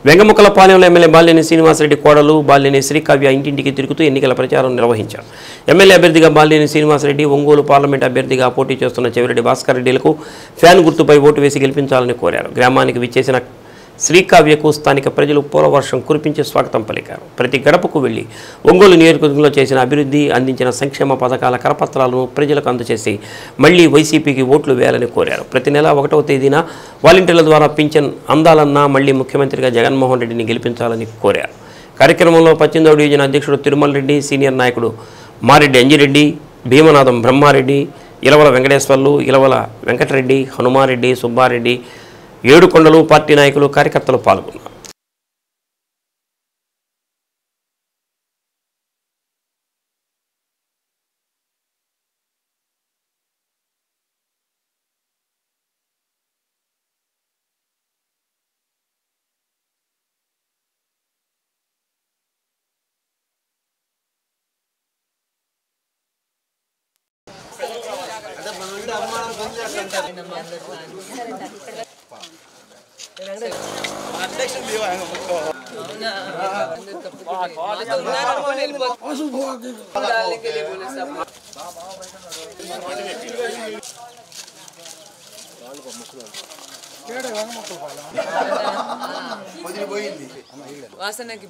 వెంగముక్కలపాలెంలో MLA Balineni Srinivasa Reddy కోడలు బాలినేని శ్రీకావ్య ఇంటింటికి తిరుగుతూ ఎన్నికల ప్రచారం నిర్వహించారు. ఎమ్మెల్యే అభ్యర్థిగా బాలినేని శ్రీనివాసరెడ్డి, ఒంగోలు పార్లమెంట్ అభ్యర్థిగా పోటీ చేస్తున్న చెవిరెడ్డి భాస్కర్ రెడ్డిలకు ఫ్యాన్ గుర్తుపై ఓటు వేసి గెలిపించాలని కోరారు. గ్రామానికి విచ్చేసిన శ్రీకావ్యకు స్థానిక ప్రజలు పూలవర్షం కురిపించి స్వాగతం పలికారు. ప్రతి గడపకు వెళ్లి ఒంగోలు నియోజకవర్గంలో చేసిన అభివృద్ధి, అందించిన సంక్షేమ పథకాల కరపత్రాలను ప్రజలకు అందజేసి మళ్లీ వైసీపీకి ఓట్లు వేయాలని కోరారు. ప్రతి నెల 1వ తేదీన వాలంటీర్ల ద్వారా పింఛన్ అందాలన్నా మళ్లీ ముఖ్యమంత్రిగా జగన్మోహన్ రెడ్డిని గెలిపించాలని కోరారు. కార్యక్రమంలో 18వ డివిజన్ అధ్యక్షుడు తిరుమల రెడ్డి, సీనియర్ నాయకుడు మారెడ్డి అంజిరెడ్డి, భీమనాథం బ్రహ్మారెడ్డి, ఇలవల వెంకటేశ్వర్లు, ఇలవల వెంకటరెడ్డి, హనుమారెడ్డి, సుబ్బారెడ్డి, ఏడుకొండలు పార్టీ నాయకులు, కార్యకర్తలు పాల్గొన్నారు. వాసనకి